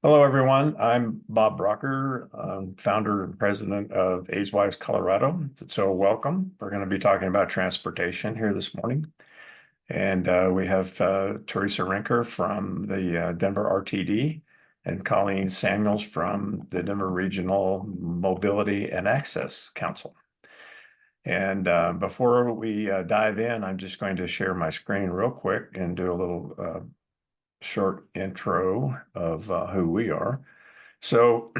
Hello, everyone. I'm Bob Brocker, founder and president of AgeWise Colorado. So welcome. We're going to be talking about transportation here this morning. And we have Teresa Rinker from the Denver RTD and Colleen Samuels from the Denver Regional Mobility and Access Council. And before we dive in, I'm just going to share my screen real quick and do a little short intro of who we are. So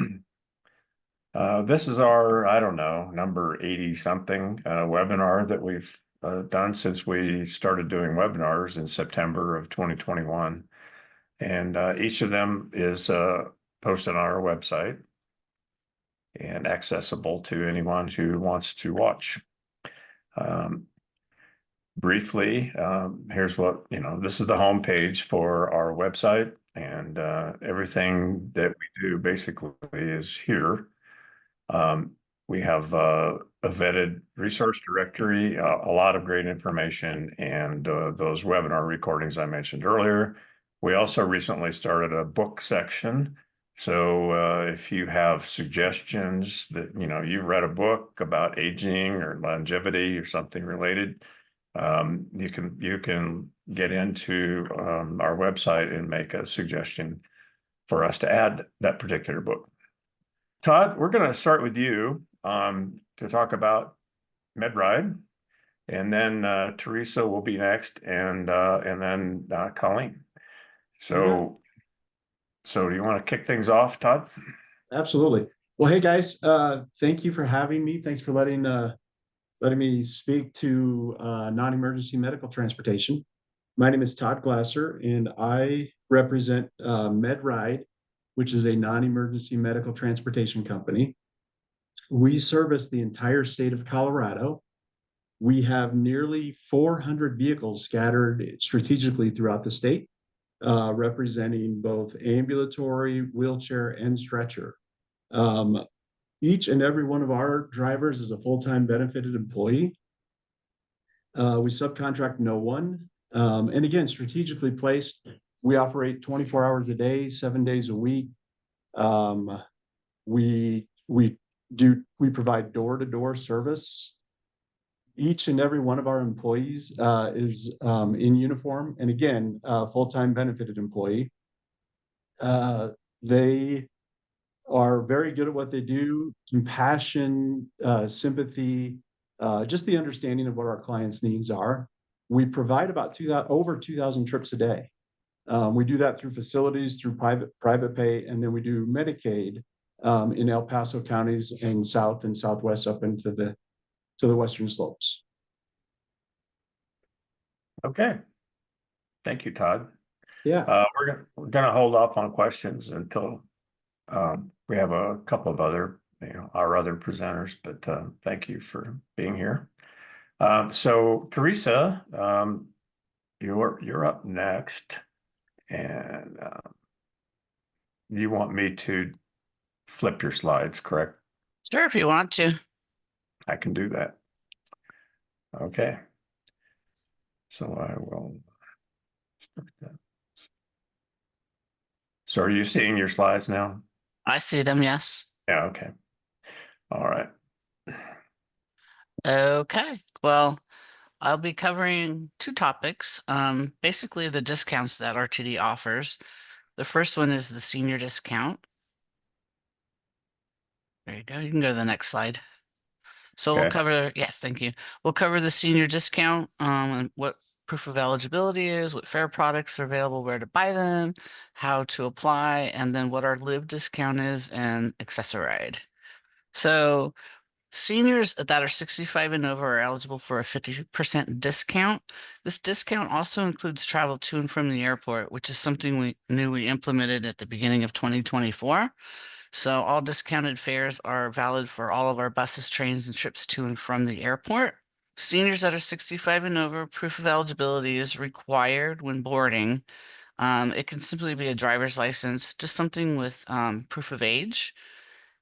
this is our, I don't know, number 80 something webinar that we've done since we started doing webinars in September of 2021. And each of them is posted on our website and accessible to anyone who wants to watch. Briefly, here's what, this is the homepage for our website, and everything that we do basically is here. We have a vetted resource directory, a lot of great information, and those webinar recordings I mentioned earlier. We also recently started a book section. So if you have suggestions that, you read a book about aging or longevity or something related, you can get into our website and make a suggestion for us to add that particular book. Todd, we're going to start with you to talk about Medride, and then Teresa will be next, and then Colleen. So do you want to kick things off, Todd? Absolutely. Well, hey guys, thank you for having me. Thanks for letting me speak to non-emergency medical transportation. My name is Todd Glasser, and I represent Medride, which is a non-emergency medical transportation company. We service the entire state of Colorado. We have nearly 400 vehicles scattered strategically throughout the state, representing both ambulatory, wheelchair, and stretcher. Each and every one of our drivers is a full-time benefited employee. We subcontract no one. And again, strategically placed, we operate 24 hours a day, 7 days a week. We provide door-to-door service. Each and every one of our employees is in uniform, and again, full-time benefited employee. They are very good at what they do, compassion, sympathy, just the understanding of what our clients' needs are. We provide about over 2,000 trips a day. We do that through facilities, through private pay, and then we do Medicaid in El Paso counties and south and southwest up into the western slopes. Okay. Thank you, Todd. Yeah. We're gonna hold off on questions until we have a couple of other, our other presenters, but thank you for being here. So Teresa, you're up next, and you want me to flip your slides, correct? Sure, if you want to. I can do that. Okay. So I will start that. So are you seeing your slides now? I see them, yes. Yeah, okay. All right. Okay, well, I'll be covering two topics. Basically the discounts that RTD offers. The first one is the senior discount. There you go. You can go to the next slide. So Okay. we'll cover, yes, thank you. We'll cover the senior discount, and what proof of eligibility is, what fare products are available, where to buy them, how to apply, and then what our live discount is and Access-a-Ride. So seniors that are 65 and over are eligible for a 50% discount. This discount also includes travel to and from the airport, which is something we implemented at the beginning of 2024. So all discounted fares are valid for all of our buses, trains, and trips to and from the airport. Seniors that are 65 and over, proof of eligibility is required when boarding. It can simply be a driver's license, just something with proof of age.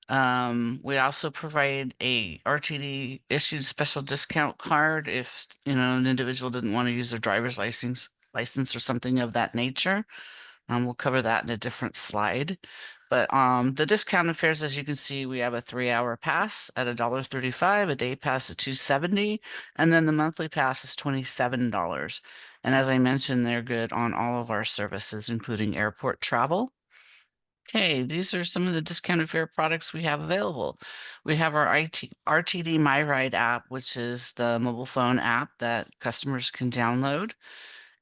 We also provide a RTD issued special discount card if an individual didn't want to use their driver's license or something of that nature. We'll cover that in a different slide. But the discounted fares, as you can see, we have a 3-hour pass at $1.35, a day pass at $2.70, and then the monthly pass is $27. And as I mentioned, they're good on all of our services, including airport travel. Okay, these are some of the discounted fare products we have available. We have our RTD MyRide app, which is the mobile phone app that customers can download.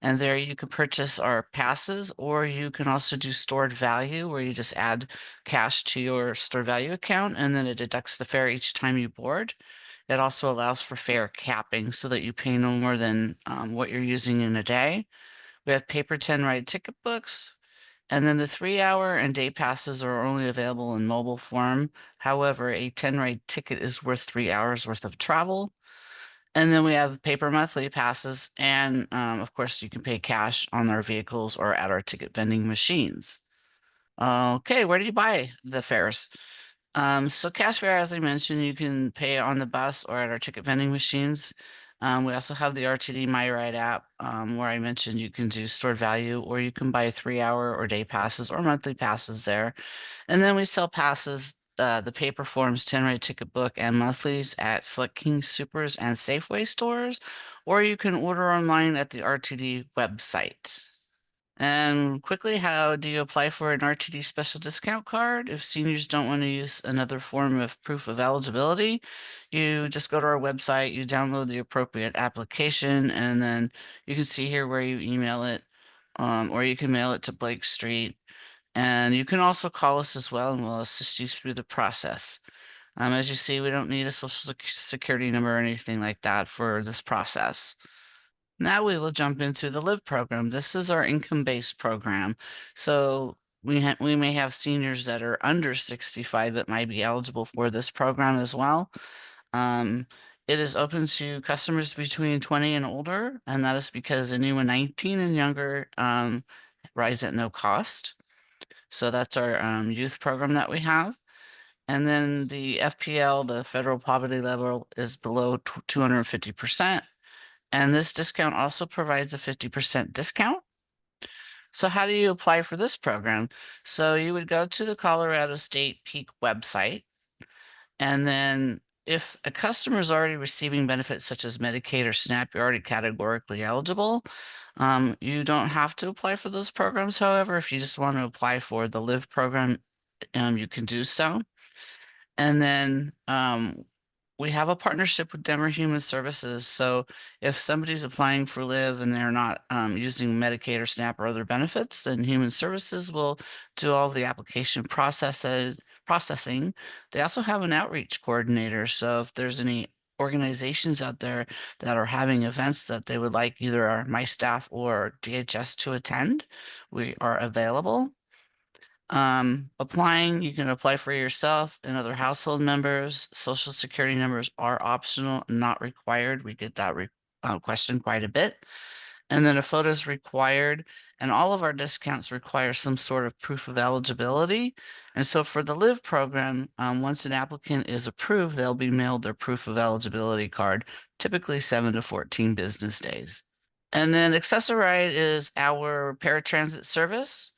And there you can purchase our passes, or you can also do stored value, where you just add cash to your stored value account and then it deducts the fare each time you board. It also allows for fare capping so that you pay no more than what you're using in a day. We have paper 10 ride ticket books. And then the 3-hour and day passes are only available in mobile form. However, a 10 ride ticket is worth 3 hours worth of travel. And then we have paper monthly passes. And of course, you can pay cash on our vehicles or at our ticket vending machines. Okay, where do you buy the fares? So cash fare, as I mentioned, you can pay on the bus or at our ticket vending machines. We also have the RTD MyRide app, where I mentioned you can do stored value, or you can buy 3-hour or day passes or monthly passes there. And then we sell passes, the paper forms, 10 rate ticket book, and monthlies at select King Supers and Safeway stores, or you can order online at the RTD website. And quickly, how do you apply for an RTD special discount card? If seniors don't want to use another form of proof of eligibility, you just go to our website, you download the appropriate application, and then you can see here where you email it, or you can mail it to Blake Street. And you can also call us as well, and we'll assist you through the process. As you see, we don't need a social security number or anything like that for this process. Now we will jump into the LIVE program. This is our income-based program. So we may have seniors that are under 65 that might be eligible for this program as well. It is open to customers between 20 and older, and that is because anyone 19 and younger rides at no cost. So that's our youth program that we have. And then the FPL, the federal poverty level, is below 250%. And this discount also provides a 50% discount. So how do you apply for this program? So you would go to the Colorado State Peak website, and then if a customer is already receiving benefits such as Medicaid or SNAP, you're already categorically eligible. You don't have to apply for those programs. However, if you just want to apply for the LIVE program, you can do so. And then we have a partnership with Denver Human Services. So if somebody's applying for LIVE and they're not using Medicaid or SNAP or other benefits, then Human Services will do all the application processing. They also have an outreach coordinator. So if there's any organizations out there that are having events that they would like either my staff or DHS to attend, we are available. Applying, you can apply for yourself and other household members. Social security numbers are optional, not required. We get that question quite a bit. And then a photo is required, and all of our discounts require some sort of proof of eligibility. And so for the LIVE program, once an applicant is approved, they'll be mailed their proof of eligibility card, typically 7 to 14 business days. And then Accessoride is our paratransit service.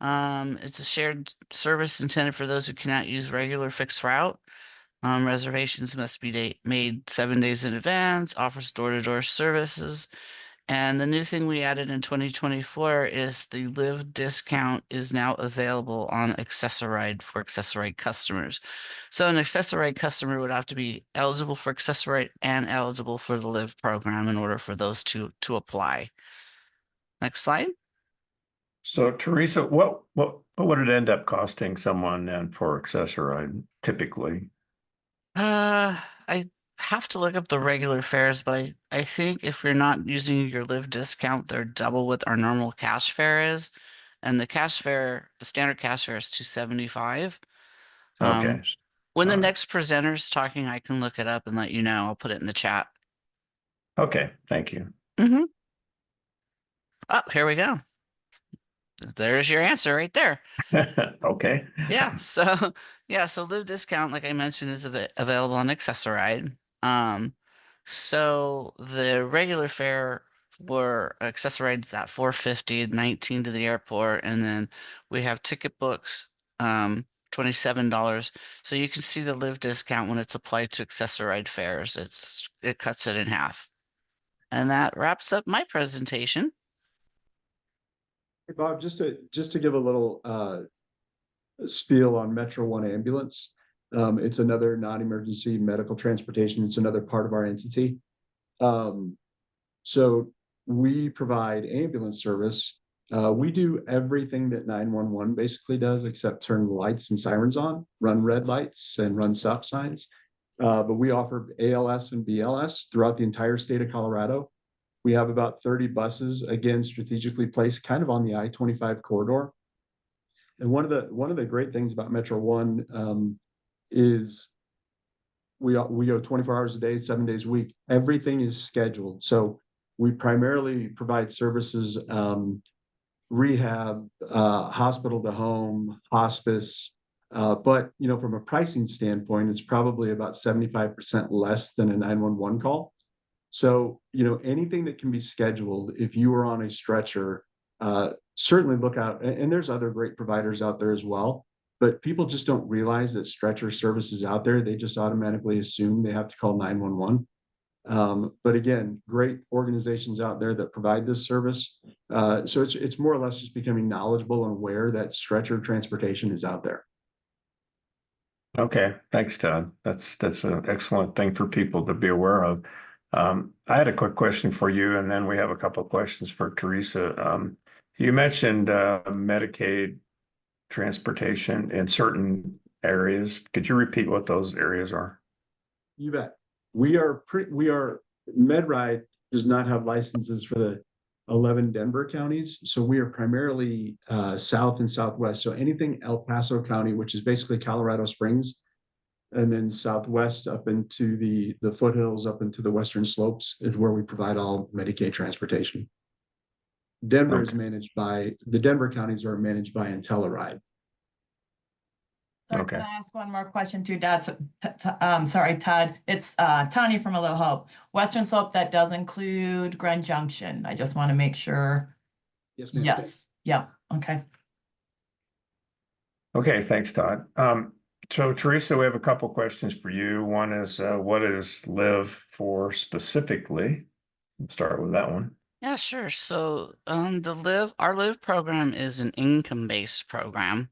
It's a shared service intended for those who cannot use regular fixed route. Reservations must be made 7 days in advance, offers door-to-door services. And the new thing we added in 2024 is the LIVE discount is now available on Accessoride for Accessoride customers. So an Accessoride customer would have to be eligible for Accessoride and eligible for the LIVE program in order for those two to apply. Next slide. So Teresa, what would it end up costing someone then for Accessoride typically? I have to look up the regular fares, but I think if you're not using your LIVE discount, they're double what our normal cash fare is. And the cash fare, the standard cash fare is $275. Okay. When the All right. next presenter's talking, I can look it up and let you know. I'll put it in the chat. Okay, thank you. Oh, here we go. There's your answer right there. Okay. Yeah, so LIVE discount, like I mentioned, is available on Accessoride. So the regular fare for accessorides at $450, 19 to the airport, and then we have ticket books, $27. So you can see the live discount when it's applied to accessoride fares. It cuts it in half. And that wraps up my presentation. Hey, Bob, just to give a little spiel on Metro One Ambulance. It's another non-emergency medical transportation. It's another part of our entity. So we provide ambulance service. We do everything that 911 basically does, except turn lights and sirens on, run red lights and run stop signs. But we offer ALS and BLS throughout the entire state of Colorado. We have about 30 buses, again, strategically placed kind of on the I-25 corridor. And one of the great things about Metro One is we go 24 hours a day, 7 days a week. Everything is scheduled. So we primarily provide services, rehab, hospital to home, hospice. But from a pricing standpoint, it's probably about 75% less than a 911 call. So, anything that can be scheduled, if you are on a stretcher, certainly look out. And there's other great providers out there as well. But people just don't realize that stretcher service is out there. They just automatically assume they have to call 911. But again, great organizations out there that provide this service. So it's more or less just becoming knowledgeable and aware that stretcher transportation is out there. Okay, thanks, Todd. That's an excellent thing for people to be aware of. I had a quick question for you, and then we have a couple of questions for Teresa. You mentioned Medicaid transportation in certain areas. Could you repeat what those areas are? You bet. Medride does not have licenses for the 11 Denver counties. So we are primarily south and southwest. So anything El Paso County, which is basically Colorado Springs, and then southwest up into the foothills, up into the western slopes is where we provide all Medicaid transportation. Denver is managed by, the Denver counties are managed by Intellaride. Sorry, Okay. can I ask one more question too, Dad? So, sorry, Todd. It's Tanya from A Little Hope. Western Slope, that does include Grand Junction. I just want to make sure. Yes, ma'am. Yes. Yeah. Okay. Okay, thanks, Todd. So Teresa, we have a couple questions for you. One is, what is LIVE for specifically? Let's start with that one. Yeah, sure. So our live program is an income-based program,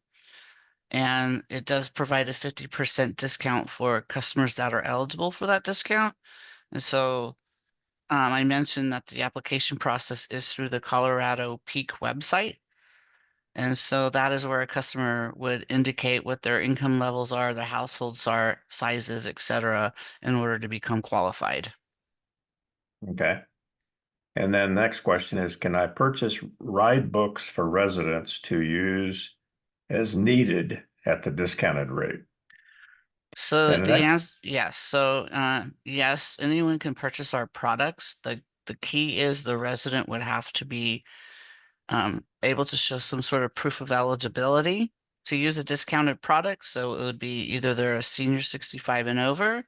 and it does provide a 50% discount for customers that are eligible for that discount. And so I mentioned that the application process is through the Colorado Peak website. And so that is where a customer would indicate what their income levels are, their household sizes, etc., in order to become qualified. Okay. And then next question is, can I purchase ride books for residents to use as needed at the discounted rate? So And the answer, yes. So yes, anyone can purchase our products. The key is the resident would have to be able to show some sort of proof of eligibility to use a discounted product. So it would be either they're a senior 65 and over,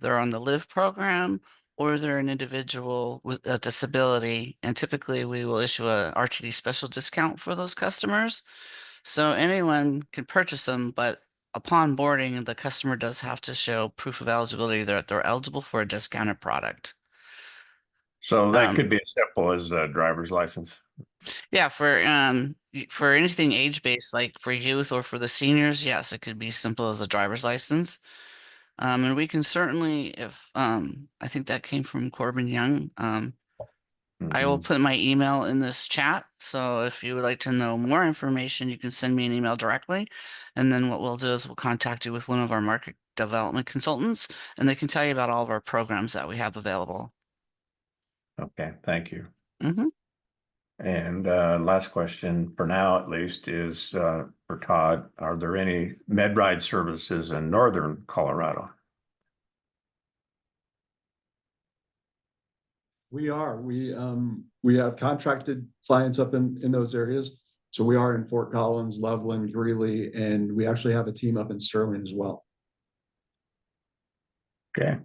they're on the LIVE program, or they're an individual with a disability. And typically we will issue a RTD special discount for those customers. So anyone can purchase them, but upon boarding, the customer does have to show proof of eligibility that they're eligible for a discounted product. so that could be as simple as a driver's license. Yeah, for anything age-based, like for youth or for the seniors, yes, it could be simple as a driver's license. And we can certainly, if I think that came from Corbin Young. I will put my email in this chat. So if you would like to know more information, you can send me an email directly. And then what we'll do is we'll contact you with one of our market development consultants, and they can tell you about all of our programs that we have available. Okay, thank you. Mm-hmm. And last question for now, at least, is for Todd. Are there any Medride services in northern Colorado? We are. We have contracted clients up in those areas. So we are in Fort Collins, Loveland, Greeley, and we actually have a team up in Sterling as well. Okay,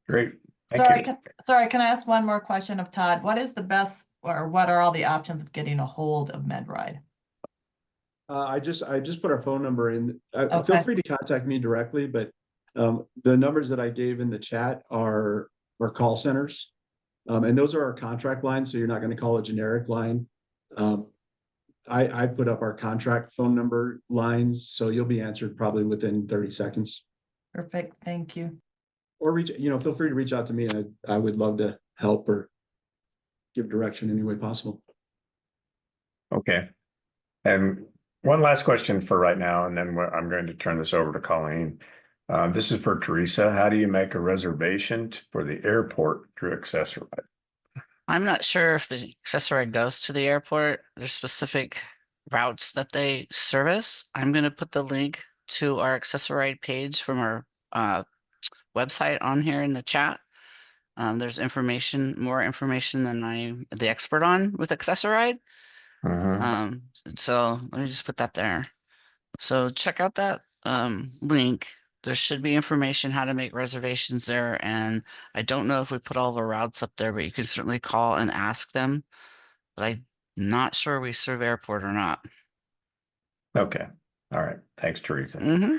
great. Thank Sorry, you. sorry, can I ask one more question of Todd? What is the best, or what are all the options of getting a hold of Medride? I just put our phone number in. Feel Okay. free to contact me directly, but the numbers that I gave in the chat are call centers. And those are our contract lines, so you're not going to call a generic line. I put up our contract phone number lines, so you'll be answered probably within 30 seconds. Perfect, thank you. Or feel free to reach out to me. I would love to help or give direction any way possible. Okay. And one last question for right now, and then I'm going to turn this over to Colleen. This is for Teresa. How do you make a reservation for the airport through Accessoride? I'm not sure if the Accessoride goes to the airport. There's specific routes that they service. I'm going to put the link to our Accessoride page from our website on here in the chat. There's more information than I'm the expert on with Accessoride. So let me just put that there. So check out that link. There should be information how to make reservations there. And I don't know if we put all the routes up there, but you can certainly call and ask them. But I'm not sure we serve airport or not. Okay. All right. Thanks, Teresa. Mm-hmm.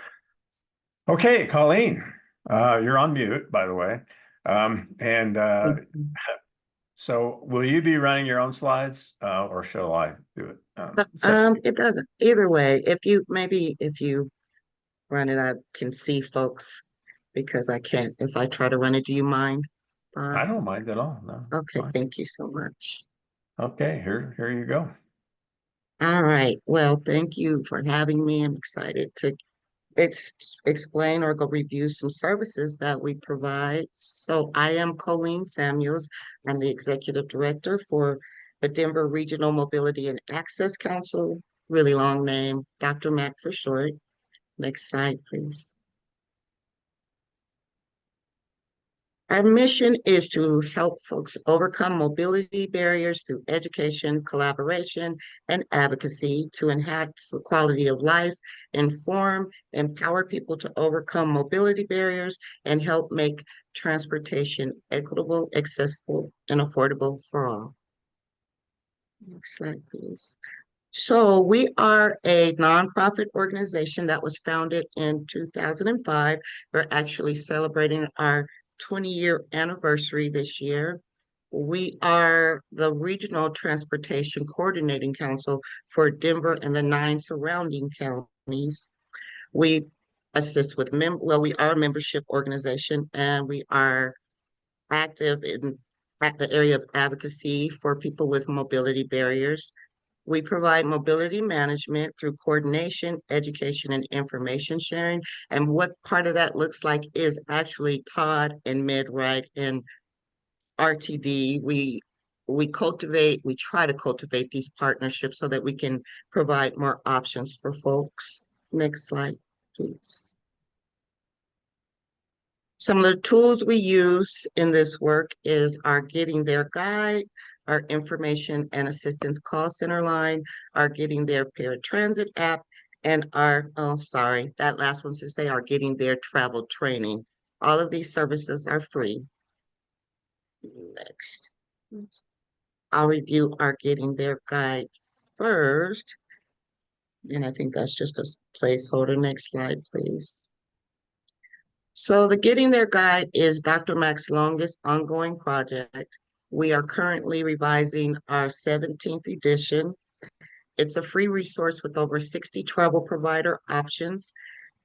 Okay, Colleen, you're on mute, by the way. So will you be running your own slides, or shall I do it? It doesn't. Either way, if you run it, I can see folks because I can't. If I try to run it, do you mind, Bob? I don't mind at all. No. Okay, Fine. thank you so much. Okay, here you go. All right. Well, thank you for having me. I'm excited to explain or go review some services that we provide. So I am Colleen Samuels. I'm the executive director for the Denver Regional Mobility and Access Council, really long name, DRMAC for short. Next slide, please. Our mission is to help folks overcome mobility barriers through education, collaboration, and advocacy to enhance the quality of life, inform, empower people to overcome mobility barriers, and help make transportation equitable, accessible, and affordable for all. Next slide, please. So we are a nonprofit organization that was founded in 2005. We're actually celebrating our 20-year anniversary this year. We are the Regional Transportation Coordinating Council for Denver and the 9 surrounding counties. We assist with we are a membership organization, and we are active at the area of advocacy for people with mobility barriers. We provide mobility management through coordination, education, and information sharing. And what part of that looks like is actually Todd and Medride and RTD. We try to cultivate these partnerships so that we can provide more options for folks. Next slide, please. Some of the tools we use in this work is our Getting There guide, our information and assistance call center line, our Getting There paratransit app, and our, that last one should say our Getting There travel training. All of these services are free. Next. I'll review our Getting There guide first. And I think that's just a placeholder. Next slide, please. So the Getting There guide is DRMAC's longest ongoing project. We are currently revising our 17th edition. It's a free resource with over 60 travel provider options,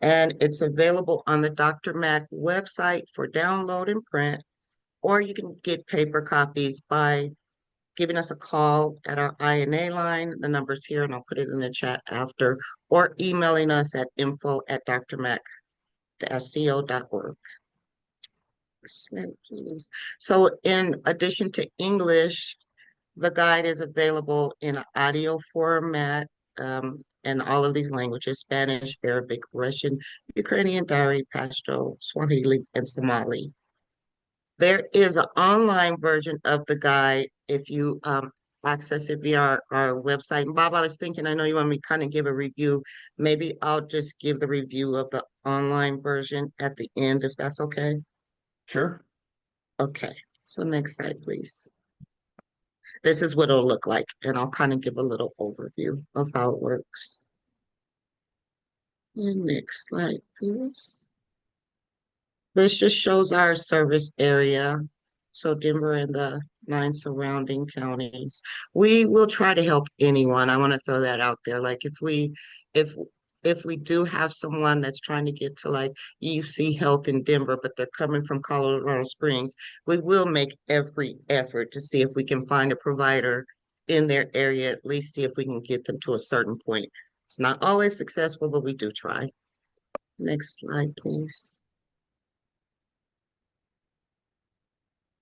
and it's available on the DRMAC website for download and print, or you can get paper copies by giving us a call at our INA line. The number's here, and I'll put it in the chat after, or emailing us at info@drmac.co.org. So in addition to English, the guide is available in audio format in all of these languages: Spanish, Arabic, Russian, Ukrainian, Dari, Pashto, Swahili, and Somali. There is an online version of the guide if you access it via our website. And Bob, I was thinking, I know you want me to kind of give a review. Maybe I'll just give the review of the online version at the end, if that's okay. Sure. Okay, so next slide, please. This is what it'll look like, and I'll kind of give a little overview of how it works. And next slide, please. This just shows our service area. So Denver and the 9 surrounding counties. We will try to help anyone. I want to throw that out there. Like if if we do have someone that's trying to get to like UC Health in Denver, but they're coming from Colorado Springs, we will make every effort to see if we can find a provider in their area, at least see if we can get them to a certain point. It's not always successful, but we do try. Next slide, please.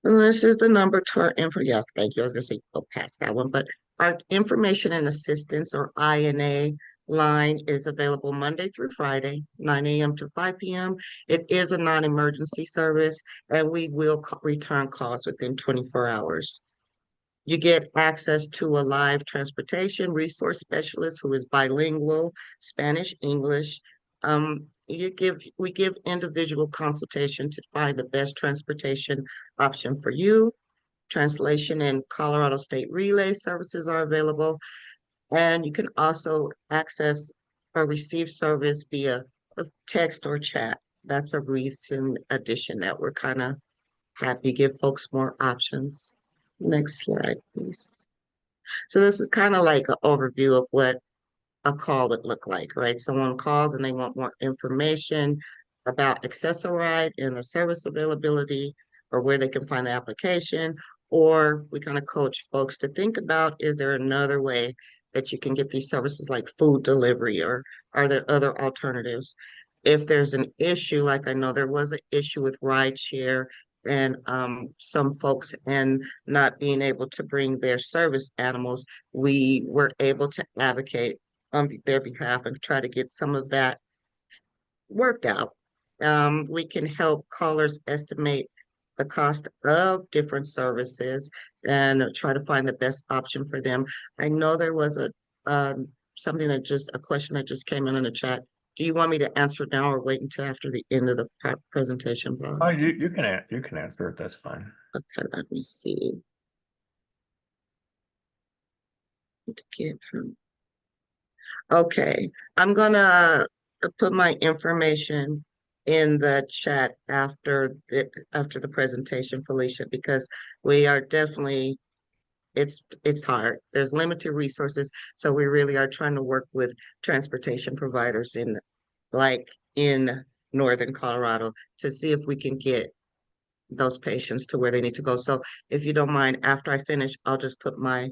And this is the number to our info. Yeah, thank you. I was gonna say go past that one, but our information and assistance or INA line is available Monday through Friday, 9 a.m. to 5 p.m. It is a non-emergency service, and we will return calls within 24 hours. You get access to a live transportation resource specialist who is bilingual, Spanish, English. We give individual consultation to find the best transportation option for you. Translation and Colorado State Relay services are available. And you can also access or receive service via text or chat. That's a recent addition that we're kind of happy give folks more options. Next slide, please. So this is kind of like an overview of what a call would look like, right? Someone calls and they want more information about Access-a-Ride and the service availability or where they can find the application, or we kind of coach folks to think about, is there another way that you can get these services like food delivery, or are there other alternatives? If there's an issue, like I know there was an issue with rideshare and some folks and not being able to bring their service animals, we were able to advocate on their behalf and try to get some of that worked out. We can help callers estimate the cost of different services and try to find the best option for them. I know there was something that just a question that just came in the chat. Do you want me to answer now or wait until after the end of the presentation, Bob? Oh, you can answer it. That's fine. Okay, let me see. To get from. Okay, I'm gonna put my information in the chat after the presentation, Felicia, because we are definitely it's hard. There's limited resources, so we really are trying to work with transportation providers in northern Colorado to see if we can get those patients to where they need to go. So if you don't mind, after I finish, I'll just put my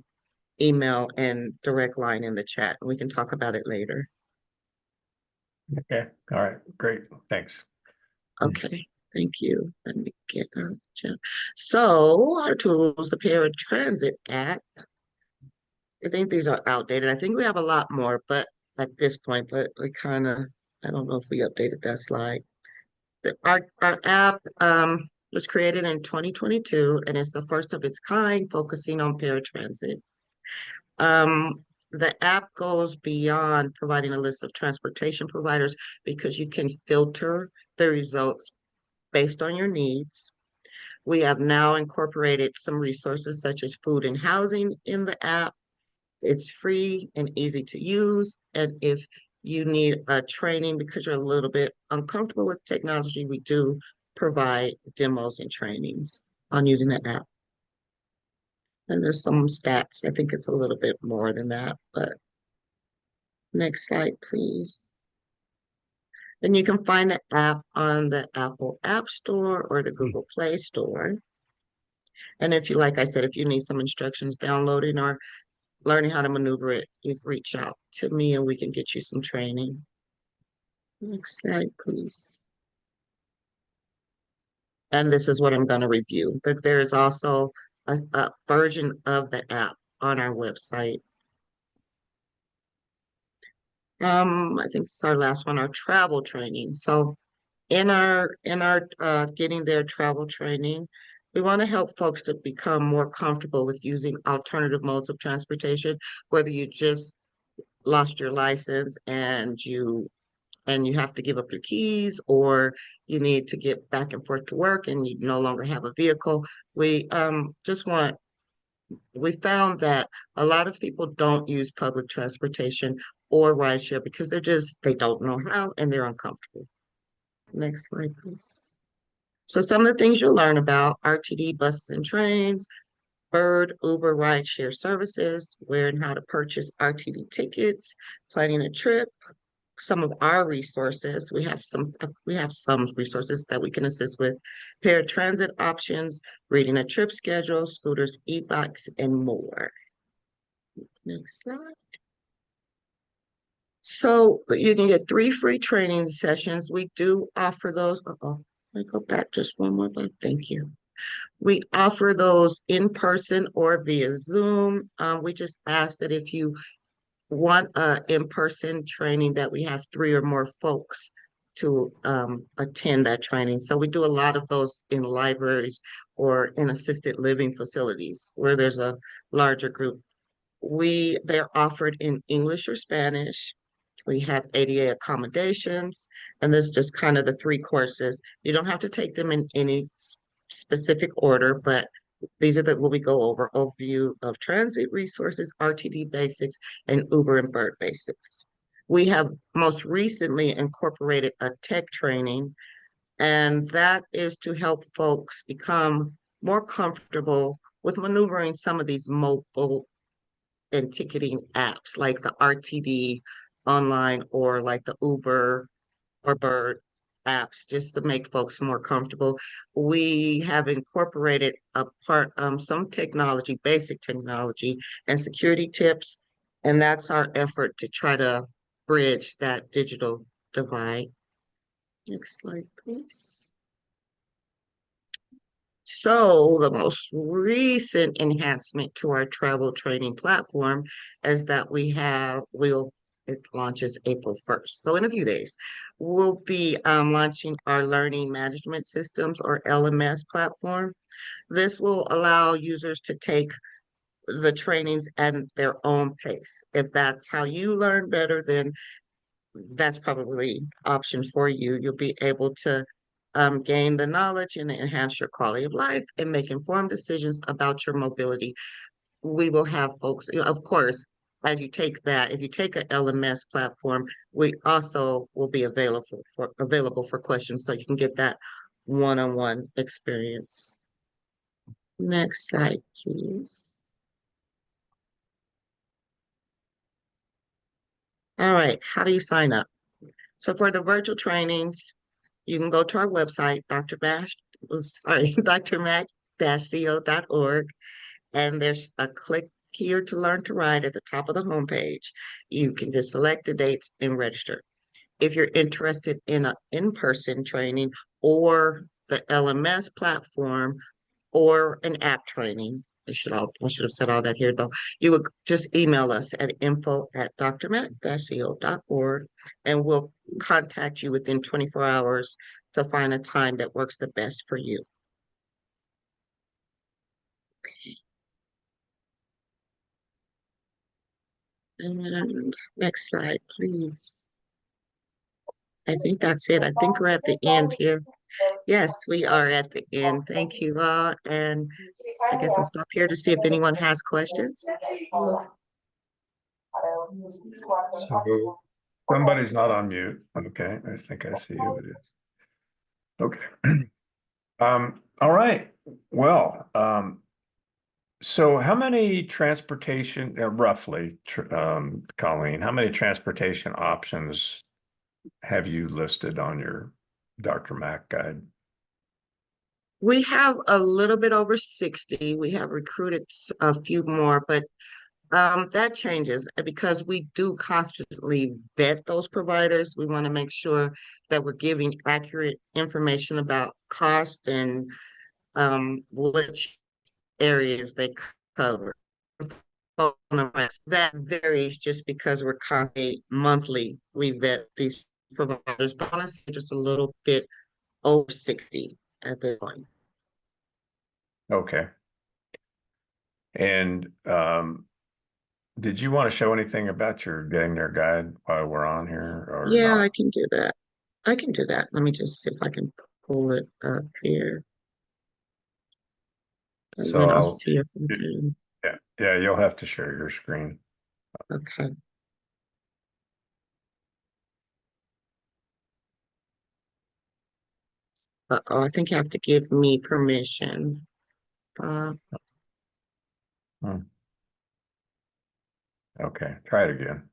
email and direct line in the chat. We can talk about it later. Okay. All right. Great. Thanks. Okay. Thank you. Let me get out the chat. So our tools, the Paratransit app. I think these are outdated. I think we have a lot more, but at this point, but we kind of, I don't know if we updated that slide. Our app was created in 2022 and it's the first of its kind, focusing on paratransit. The app goes beyond providing a list of transportation providers because you can filter the results based on your needs. We have now incorporated some resources such as food and housing in the app. It's free and easy to use. And if you need a training because you're a little bit uncomfortable with technology, we do provide demos and trainings on using the app. And there's some stats. I think it's a little bit more than that, but next slide, please. And you can find the app on the Apple App Store or the Google Play Store. And if you, like I said, if you need some instructions downloading or learning how to maneuver it, you can reach out to me and we can get you some training. Next slide, please. And this is what I'm going to review. There is also a version of the app on our website. I think this is our last one, our travel training. So in our getting their travel training, we want to help folks to become more comfortable with using alternative modes of transportation, whether you just lost your license and you and you have to give up your keys, or you need to get back and forth to work and you no longer have a vehicle. We found that a lot of people don't use public transportation or rideshare because they don't know how and they're uncomfortable. Next slide, please. So some of the things you'll learn about: RTD buses and trains, Bird, Uber, rideshare services, where and how to purchase RTD tickets, planning a trip. Some of our resources, we have some resources that we can assist with: paratransit options, reading a trip schedule, scooters, e-bikes, and more. Next slide. So you can get 3 free training sessions. We do offer those. Let me go back just one more, but thank you. We offer those in person or via Zoom. We just ask that if you want a in-person training, that we have 3 or more folks to attend that training. So we do a lot of those in libraries or in assisted living facilities where there's a larger group. They're offered in English or Spanish. We have ADA accommodations, and this is just kind of the 3 courses. You don't have to take them in any specific order, but these are what we go over: overview of transit resources, RTD basics, and Uber and Bird basics. We have most recently incorporated a tech training, and that is to help folks become more comfortable with maneuvering some of these mobile and ticketing apps like the RTD online or like the Uber or Bird apps, just to make folks more comfortable. We have incorporated some technology, basic technology and security tips, and that's our effort to try to bridge that digital divide. Next slide, please. So the most recent enhancement to our travel training platform is that it launches April 1st. So in a few days, we'll be launching our learning management systems, or LMS platform. This will allow users to take the trainings at their own pace. If that's how you learn better, then that's probably option for you. You'll be able to gain the knowledge and enhance your quality of life and make informed decisions about your mobility. We will have folks, of course, as you take that, if you take a LMS platform, we also will be available for questions, so you can get that one-on-one experience. Next slide, please. All right, how do you sign up? So for the virtual trainings, you can go to our website, drmac-co.org, and there's a click here to learn to ride at the top of the homepage. You can just select the dates and register. If you're interested in an in-person training or the LMS platform or an app training, I should have said all that here though. You would just email us at info@drmac-co.org, and we'll contact you within 24 hours to find a time that works the best for you. Okay. And next slide, please. I think that's it. I think we're at the end here. Yes, we are at the end. Thank you all. And I guess I'll stop here to see if anyone has questions. So somebody's not on mute. Okay, I think I see who it is. Okay. All right. Well, so how many transportation, roughly, Colleen, how many transportation options have you listed on your Dr. Mac guide? We have a little bit over 60. We have recruited a few more, but that changes because we do constantly vet those providers. We want to make sure that we're giving accurate information about cost and which areas they cover. That varies just because we're constantly monthly. We vet these providers, but honestly, just a little bit over 60 at this point. Okay. And did you want to show anything about your getting there guide while we're on here or Yeah, not? I can do that. I can do that. Let me just see if I can pull it up here. And So then I'll I'll, see if I can. yeah, you'll have to share your screen. Okay. Uh-oh, I think you have to give me permission. Hmm. Okay, try it again.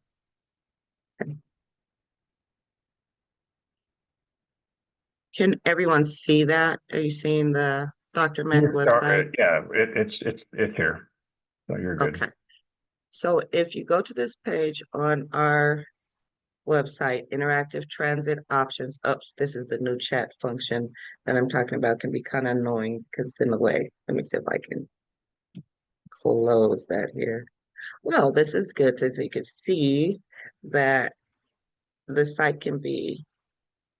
Can everyone see that? Are you seeing the DRMAC It's website? yeah, it's here. So you're good. Okay. So if you go to this page on our website, interactive transit options. Oops, this is the new chat function that I'm talking about. Can be kind of annoying because it's in the way. Let me see if I can close that here. Well, this is good so you can see that the site can be,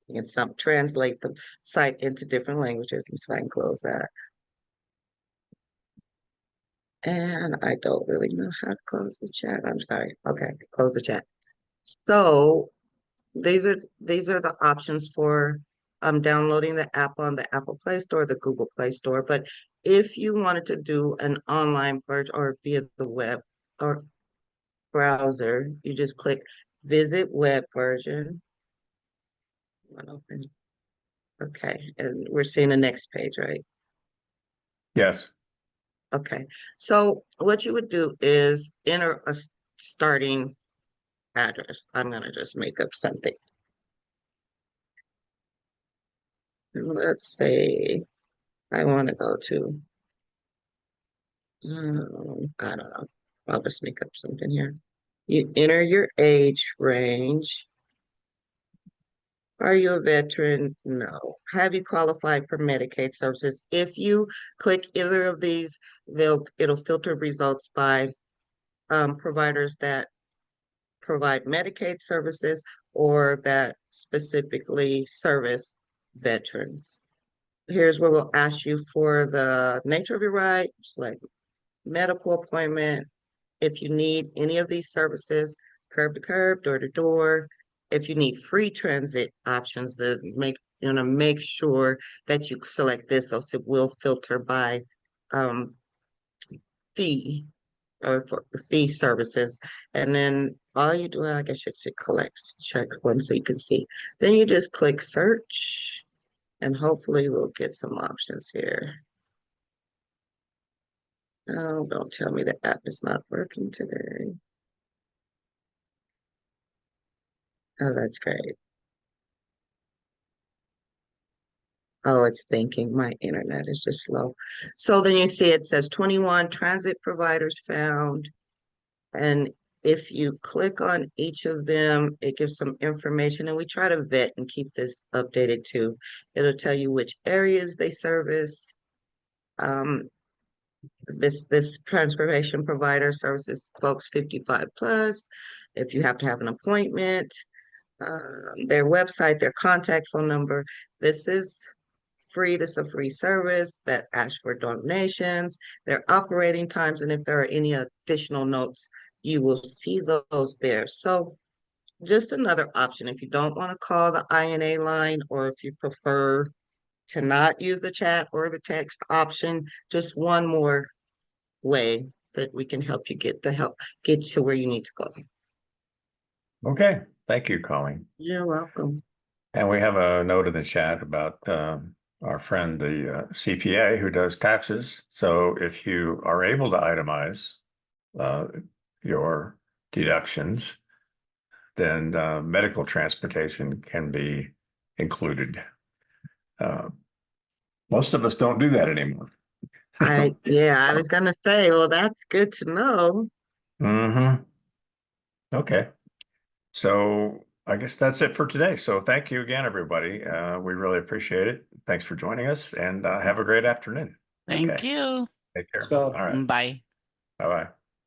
you can translate the site into different languages. Let me see if I can close that. And I don't really know how to close the chat. I'm sorry. Okay, close the chat. So these are the options for downloading the app on the Apple Play Store, the Google Play Store. But if you wanted to do an online version or via the web or browser, you just click visit web version. One open. Okay, and we're seeing the next page, right? Yes. Okay, so what you would do is enter a starting address. I'm gonna just make up something. Let's say I want to go to, I don't know. I'll just make up something here. You enter your age range. Are you a veteran? No. Have you qualified for Medicaid services? If you click either of these, it'll filter results by providers that provide Medicaid services or that specifically service veterans. Here's where we'll ask you for the nature of your right, select medical appointment. If you need any of these services, curb to curb, door to door, if you need free transit options, make sure that you select this, so it will filter by fee or for fee services. And then all you do, I guess you should check one so you can see. Then you just click search and hopefully we'll get some options here. Oh, don't tell me the app is not working today. Oh, that's great. Oh, it's thinking. My internet is just slow. So then you see it says 21 transit providers found. And if you click on each of them, it gives some information and we try to vet and keep this updated too. It'll tell you which areas they service. This transportation provider services folks 55 plus. If you have to have an appointment, their website, their contact phone number. This is free. This is a free service that asks for donations, their operating times, and if there are any additional notes, you will see those there. So just another option. If you don't want to call the INA line, or if you prefer to not use the chat or the text option, just one more way that we can help you get to where you need to go. Okay. Thank you, Colleen. You're welcome. And we have a note in the chat about our friend, the CPA who does taxes. So if you are able to itemize your deductions, then medical transportation can be included. Most of us don't do that anymore. Yeah, I was gonna say, well, that's good to know. Mm-hmm. Okay. So I guess that's it for today. So thank you again, everybody. We really appreciate it. Thanks for joining us and have a great afternoon. Thank Okay. you. Take care. So- All right. Bye. Bye-bye.